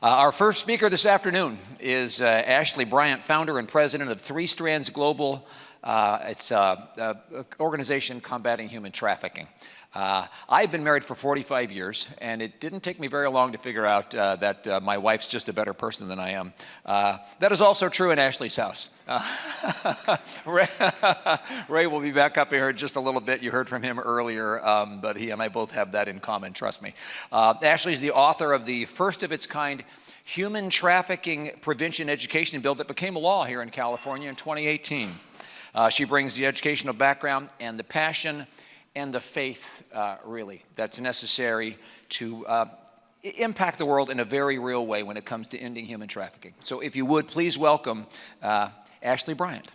Our first speaker this afternoon is Ashlie Bryant, founder and president of Three Strands Global. It's an organization combating human trafficking. I've been married for 45 years, and it didn't take me very long to figure out that my wife's just a better person than I am. That is also true in Ashley's house. Ray will be back up here in just a little bit. You heard from him earlier, but he and I both have that in common, trust me. Ashley's the author of the first of its kind human trafficking prevention education bill that became a law here in California in 2018. She brings the educational background and the passion and the faith, really, that's necessary to impact the world in a very real way when it comes to ending human trafficking. So if you would, please welcome Ashlie Bryant.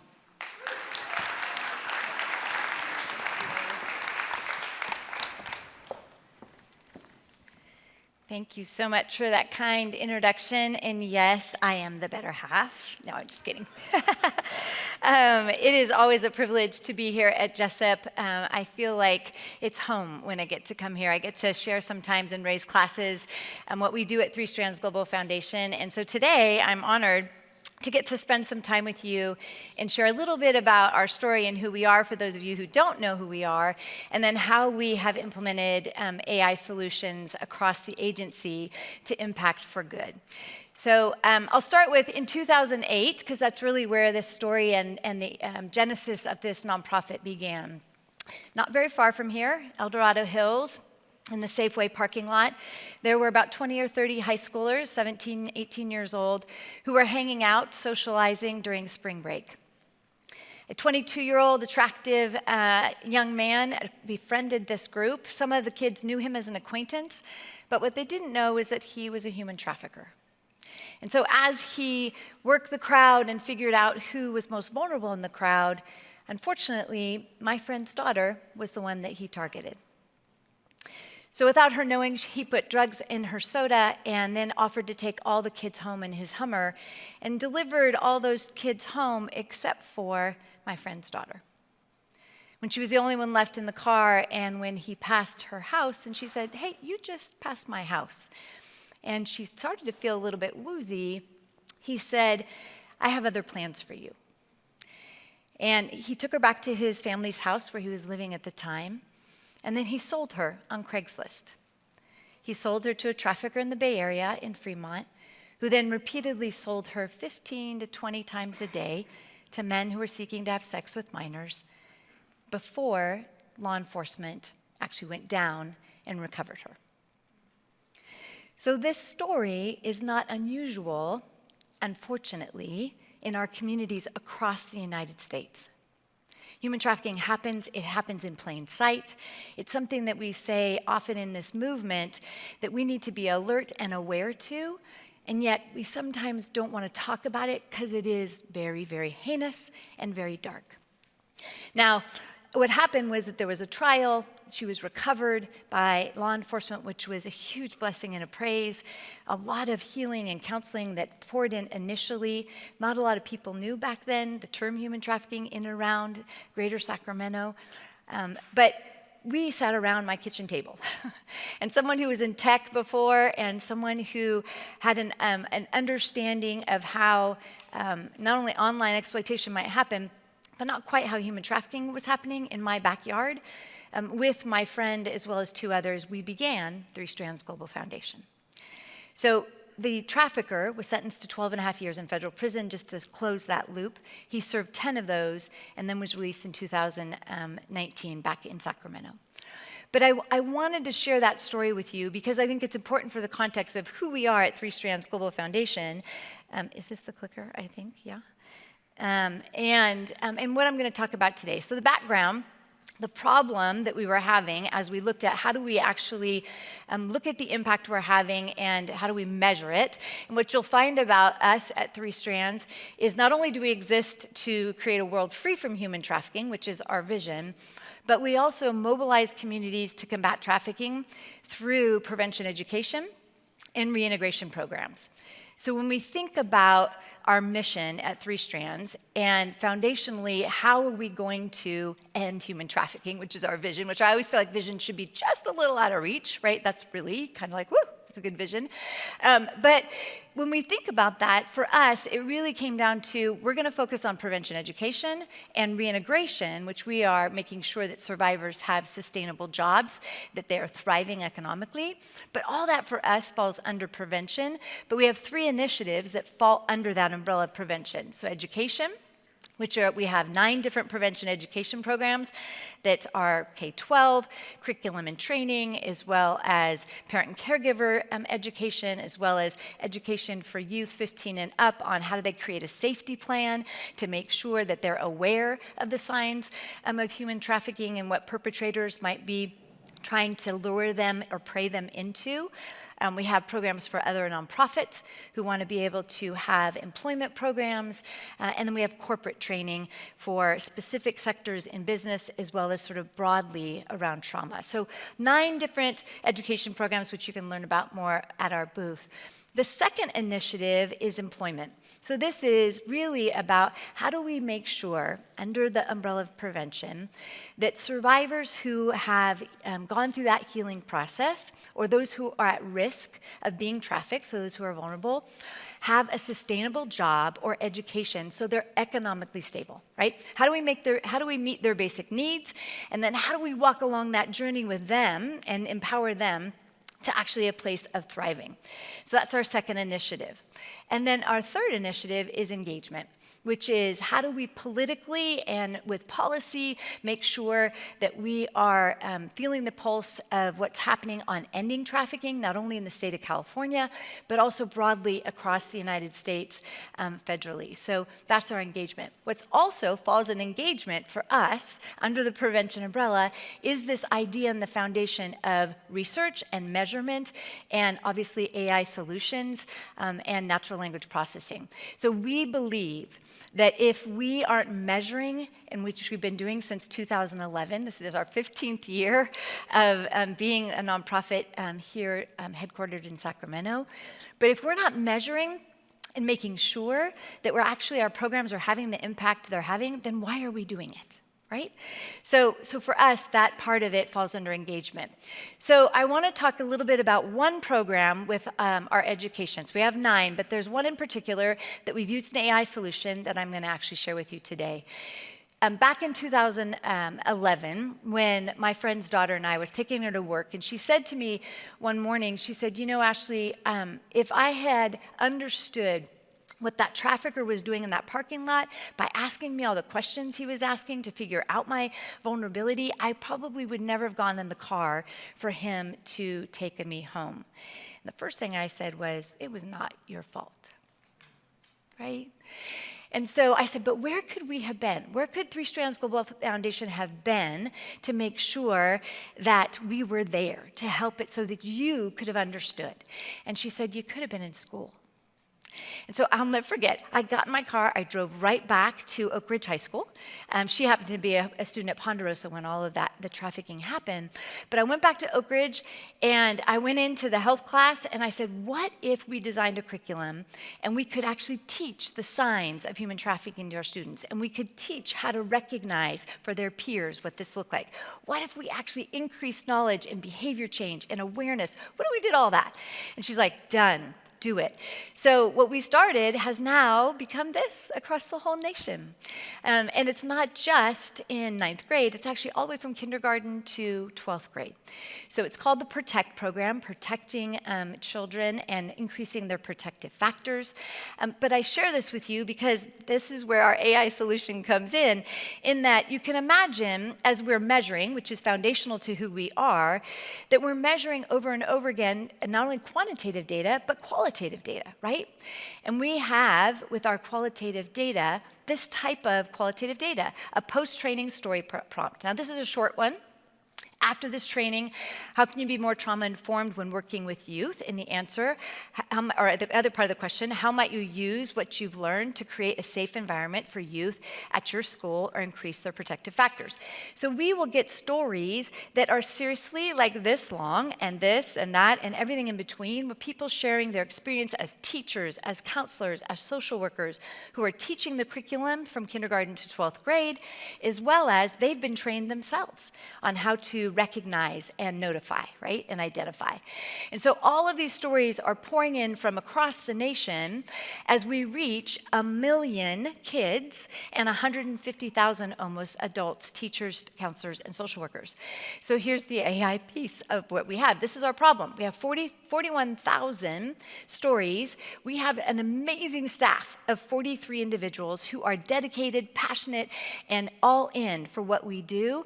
Thank you so much for that kind introduction. And yes, I am the better half. No, I'm just kidding. It is always a privilege to be here at Jessup. I feel like it's home when I get to come here. I get to share sometimes in Ray's classes what we do at Three Strands Global Foundation. And so today I'm honored to get to spend some time with you and share a little bit about our story and who we are for those of you who don't know who we are, and then how we have implemented AI solutions across the agency to impact for good. So I'll start with in 2008, because that's really where this story and the genesis of this nonprofit began. Not very far from here, El Dorado Hills, in the Safeway parking lot, there were about 20 or 30 high schoolers, 17, 18 years old, who were hanging out, socializing during spring break. A 22-year-old attractive young man befriended this group. Some of the kids knew him as an acquaintance, but what they didn't know is that he was a human trafficker. And so as he worked the crowd and figured out who was most vulnerable in the crowd, unfortunately, my friend's daughter was the one that he targeted. So without her knowing, he put drugs in her soda and then offered to take all the kids home in his Hummer and delivered all those kids home except for my friend's daughter. When she was the only one left in the car, and when he passed her house and she said, "Hey, you just passed my house." And she started to feel a little bit woozy. He said, "I have other plans for you." And he took her back to his family's house where he was living at the time. And then he sold her on Craigslist. He sold her to a trafficker in the Bay Area in Fremont, who then repeatedly sold her 15 to 20 times a day to men who were seeking to have sex with minors before law enforcement actually went down and recovered her. So this story is not unusual, unfortunately, in our communities across the United States. Human trafficking happens, it happens in plain sight. It's something that we say often in this movement that we need to be alert and aware to, and yet we sometimes don't want to talk about it because it is very, very heinous and very dark. Now, what happened was that there was a trial. She was recovered by law enforcement, which was a huge blessing and a praise. A lot of healing and counseling that poured in initially. Not a lot of people knew back then the term human trafficking in and around Greater Sacramento. But we sat around my kitchen table. And someone who was in tech before and someone who had an understanding of how not only online exploitation might happen, but not quite how human trafficking was happening in my backyard. With my friend, as well as two others, we began Three Strands Global Foundation. So the trafficker was sentenced to 12 and a half years in federal prison, just to close that loop. He served 10 of those and then was released in 2019 back in Sacramento. But I wanted to share that story with you because I think it's important for the context of who we are at Three Strands Global Foundation. Is this the clicker, I think? Yeah. And what I'm going to talk about today. So the background, the problem that we were having as we looked at how do we actually look at the impact we're having and how do we measure it. And what you'll find about us at Three Strands is not only do we exist to create a world free from human trafficking, which is our vision, but we also mobilize communities to combat trafficking through prevention education and reintegration programs. So when we think about our mission at Three Strands and foundationally, how are we going to end human trafficking, which is our vision, which I always feel like vision should be just a little out of reach, right? That's really kind of like, woo, It's a good vision. But when we think about that, for us, it really came down to we're going to focus on prevention education and reintegration, which we are making sure that survivors have sustainable jobs, that they are thriving economically. But all that for us falls under prevention. But we have 3 initiatives that fall under that umbrella of prevention. So education, we have 9 different prevention education programs that are K-12, curriculum and training, as well as parent and caregiver education, as well as education for youth 15 and up on how do they create a safety plan to make sure that they're aware of the signs of human trafficking and what perpetrators might be trying to lure them or prey them into. We have programs for other nonprofits who want to be able to have employment programs. And then we have corporate training for specific sectors in business as well as sort of broadly around trauma. So 9 different education programs, which you can learn about more at our booth. The second initiative is employment. So this is really about how do we make sure, under the umbrella of prevention, that survivors who have gone through that healing process, or those who are at risk of being trafficked, so those who are vulnerable, have a sustainable job or education so they're economically stable, right? How do we meet their basic needs? And then how do we walk along that journey with them and empower them to actually a place of thriving? So that's our second initiative. And then our third initiative is engagement, which is how do we politically and with policy make sure that we are feeling the pulse of what's happening on ending trafficking, not only in the state of California, but also broadly across the United States federally. So that's our engagement. What's also falls in engagement for us under the prevention umbrella is this idea and the foundation of research and measurement and obviously AI solutions and natural language processing. So we believe that if we aren't measuring, in which we've been doing since 2011, this is our 15th year of being a nonprofit here headquartered in Sacramento, but if we're not measuring and making sure that our programs are having the impact they're having, then why are we doing it? Right? So for us, that part of it falls under engagement. So I want to talk a little bit about one program with our education. So we have 9, but there's one in particular that we've used an AI solution that I'm going to actually share with you today. Back in 2011, when my friend's daughter and I was taking her to work, and she said to me one morning, she said, you know, Ashlie, if I had understood what that trafficker was doing in that parking lot by asking me all the questions he was asking to figure out my vulnerability, I probably would never have gone in the car for him to take me home. And the first thing I said was, it was not your fault, right? And so I said, but where could we have been? Where could Three Strands Global Foundation have been to make sure that we were there to help it so that you could have understood? And she said, you could have been in school. And so I'll never forget, I got in my car, I drove right back to Oak Ridge High School. She happened to be a student at Ponderosa when all of that, the trafficking happened. But I went back to Oak Ridge and I went into the health class and I said, what if we designed a curriculum and we could actually teach the signs of human trafficking to our students, and we could teach how to recognize for their peers what this looked like? What if we actually increased knowledge and behavior change and awareness? What if we did all that? And she's like, done. Do it. So what we started has now become this across the whole nation. And it's not just in 9th grade, it's actually all the way from kindergarten to 12th grade. So it's called the PROTECT program, protecting children and increasing their protective factors. But I share this with you because this is where our AI solution comes in that you can imagine as we're measuring, which is foundational to who we are, that we're measuring over and over again, not only quantitative data, but qualitative data, right? And we have, with our qualitative data, this type of qualitative data, a post-training story prompt. Now, this is a short one. After this training, how can you be more trauma-informed when working with youth? And the answer, or the other part of the question, how might you use what you've learned to create a safe environment for youth at your school or increase their protective factors? So we will get stories that are seriously like this long, and this and that and everything in between, with people sharing their experience as teachers, as counselors, as social workers who are teaching the curriculum from kindergarten to 12th grade, as well as they've been trained themselves on how to recognize and notify, right, and identify. And so all of these stories are pouring in from across the nation as we reach 1 million kids and 150,000 almost adults, teachers, counselors, and social workers. So here's the AI piece of what we have. This is our problem. We have 41,000 stories. We have an amazing staff of 43 individuals who are dedicated, passionate, and all in for what we do.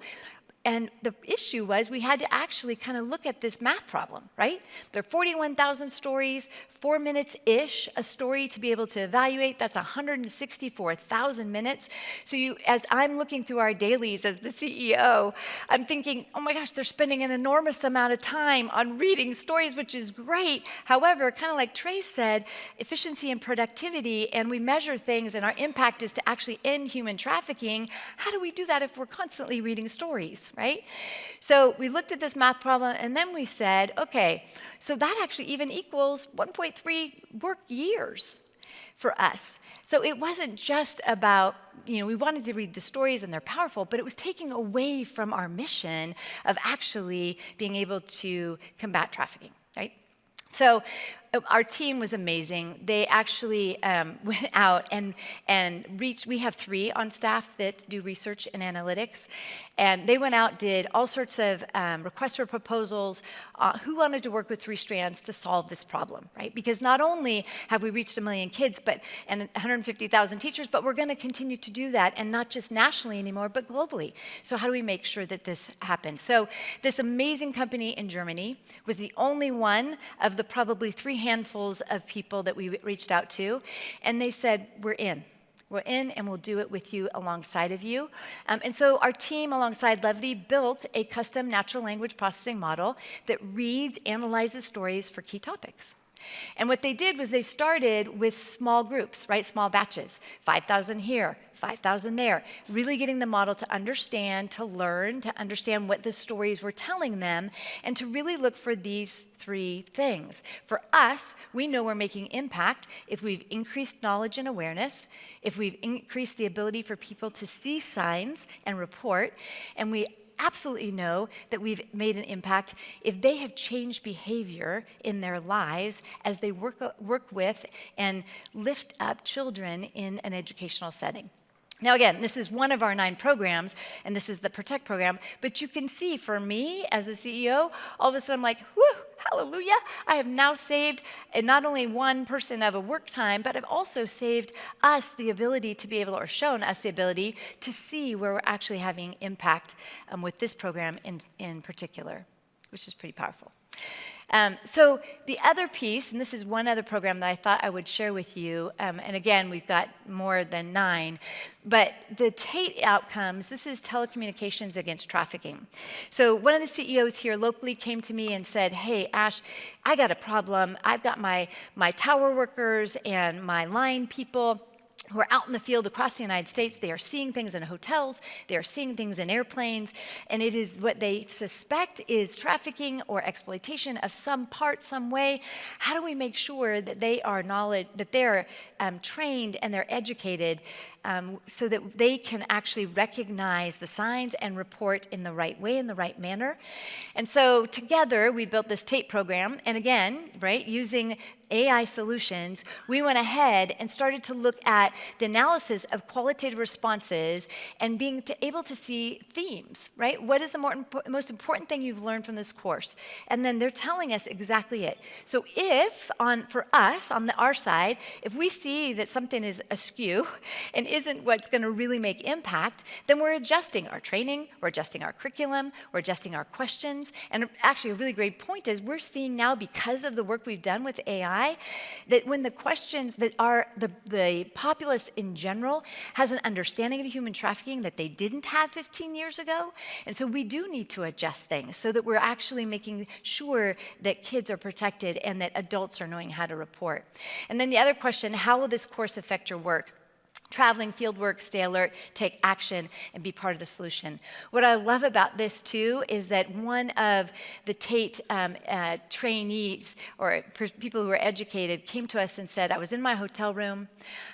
And the issue was we had to actually kind of look at this math problem, right? There are 41,000 stories, 4 minutes-ish a story to be able to evaluate. That's 164,000 minutes. So as I'm looking through our dailies as the CEO, I'm thinking, oh my gosh, they're spending an enormous amount of time on reading stories, which is great. However, kind of like Trey said, efficiency and productivity, and we measure things, and our impact is to actually end human trafficking. How do we do that if we're constantly reading stories? Right? So we looked at this math problem, and then we said, okay, so that actually even equals 1.3 work years for us. So it wasn't just about, we wanted to read the stories and they're powerful, but it was taking away from our mission of actually being able to combat trafficking, right? So our team was amazing. They actually went out and reached, we have 3 on staff that do research and analytics, and they went out, did all sorts of requests for proposals, who wanted to work with 3 strands to solve this problem, right? Because not only have we reached 1 million kids and 150,000 teachers, but we're going to continue to do that, and not just nationally anymore, but globally. So how do we make sure that this happens? So this amazing company in Germany was the only one of the probably 3 handfuls of people that we reached out to, and they said, we're in, and we'll do it with you, alongside of you. And so our team, alongside Levity, built a custom natural language processing model that reads, analyzes stories for key topics. And what they did was they started with small groups, right? Small batches, 5,000 here, 5,000 there, really getting the model to understand, to learn, to understand what the stories were telling them, and to really look for these 3 things. For us, we know we're making impact if we've increased knowledge and awareness, if we've increased the ability for people to see signs and report, and we absolutely know that we've made an impact if they have changed behavior in their lives as they work with and lift up children in an educational setting. Now, again, this is one of our 9 programs, and this is the Protect program, but you can see for me as a CEO, all of a sudden I'm like, whoo, hallelujah, I have now saved not only one person of a work time, but I've also saved us the ability to be able, or shown us the ability to see where we're actually having impact with this program in particular, which is pretty powerful. So the other piece, and this is one other program that I thought I would share with you, and again, we've got more than 9, but the TATE outcomes, this is telecommunications against trafficking. So one of the CEOs here locally came to me and said, hey, Ash, I got a problem. I've got my tower workers and my line people who are out in the field across the United States. They are seeing things in hotels, they are seeing things in airplanes, and it is what they suspect is trafficking or exploitation of some part, some way. How do we make sure that they are trained and they're educated so that they can actually recognize the signs and report in the right way, in the right manner? And so together we built this TATE program, and again, right, using AI solutions, we went ahead and started to look at the analysis of qualitative responses and being able to see themes, right? What is the most important thing you've learned from this course? And then they're telling us exactly it. So if, for us, on our side, if we see that something is askew and isn't what's going to really make impact, then we're adjusting our training, we're adjusting our curriculum, we're adjusting our questions. And actually, a really great point is we're seeing now, because of the work we've done with AI, that when the questions that are the populace in general has an understanding of human trafficking that they didn't have 15 years ago. And so we do need to adjust things so that we're actually making sure that kids are protected and that adults are knowing how to report. And then the other question, how will this course affect your work? traveling, field work, stay alert, take action, and be part of the solution. What I love about this too is that one of the Tate trainees or people who were educated came to us and said, I was in my hotel room,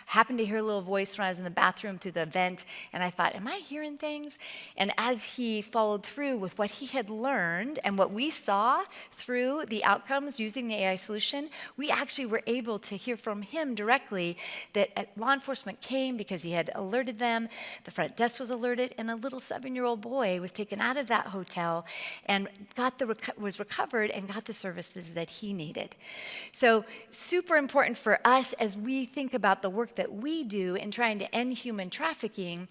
happened to hear a little voice when I was in the bathroom through the vent, and I thought, am I hearing things? And as he followed through with what he had learned and what we saw through the outcomes using the AI solution, we actually were able to hear from him directly that law enforcement came because he had alerted them, the front desk was alerted, and a little 7-year-old boy was taken out of that hotel and was recovered and got the services that he needed. So super important for us as we think about the work that we do in trying to end human trafficking,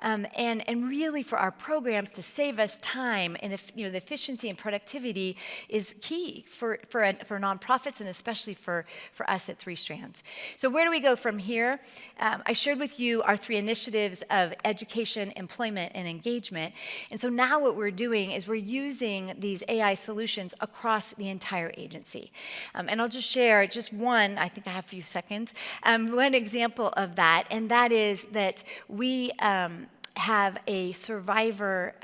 and really for our programs to save us time, and if the efficiency and productivity is key for nonprofits and especially for us at Three Strands. So where do we go from here? I shared with you our 3 initiatives of education, employment, and engagement. And so now what we're doing is we're using these AI solutions across the entire agency. And I'll just share just one, I think I have a few seconds, one example of that, and that is that we have a survivor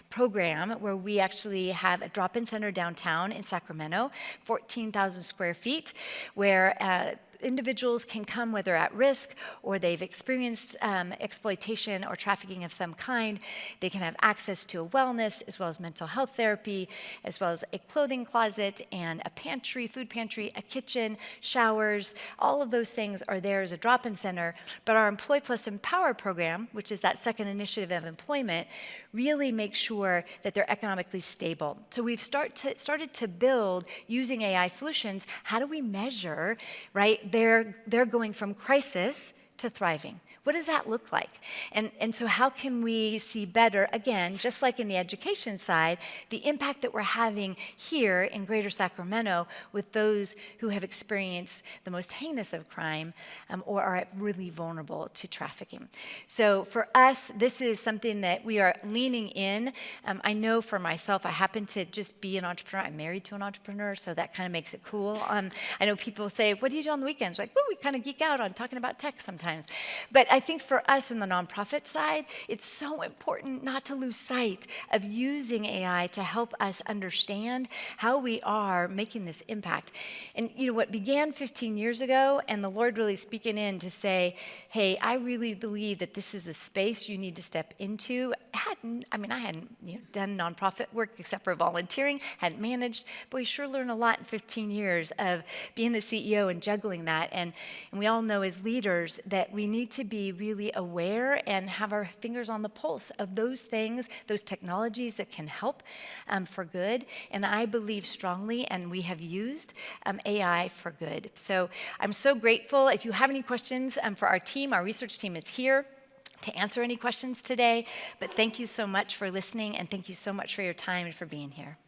program where we actually have a drop-in center downtown in Sacramento, 14,000 square feet, where individuals can come whether at risk or they've experienced exploitation or trafficking of some kind. They can have access to a wellness as well as mental health therapy, as well as a clothing closet and a pantry, food pantry, a kitchen, showers. All of those things are there as a drop-in center. But our Employ Plus Empower program, which is that second initiative of employment, really makes sure that they're economically stable. So we've started to build, using AI solutions, how do we measure, right? They're going from crisis to thriving. What does that look like? And so how can we see better, again, just like in the education side, the impact that we're having here in Greater Sacramento with those who have experienced the most heinous of crime or are really vulnerable to trafficking. So for us, this is something that we are leaning in. I know for myself, I happen to just be an entrepreneur. I'm married to an entrepreneur, so that kind of makes it cool. I know people say, what do you do on the weekends? Like, well, we kind of geek out on talking about tech sometimes. But I think for us in the nonprofit side, it's so important not to lose sight of using AI to help us understand how we are making this impact. And what began 15 years ago, and the Lord really speaking in to say, hey, I really believe that this is a space you need to step into. I hadn't done nonprofit work except for volunteering, hadn't managed, but we sure learned a lot in 15 years of being the CEO and juggling that. And we all know as leaders that we need to be really aware and have our fingers on the pulse of those things, those technologies that can help for good. And I believe strongly, and we have used AI for good. So I'm so grateful. If you have any questions for our team, our research team is here to answer any questions today. But thank you so much for listening, and thank you so much for your time and for being here.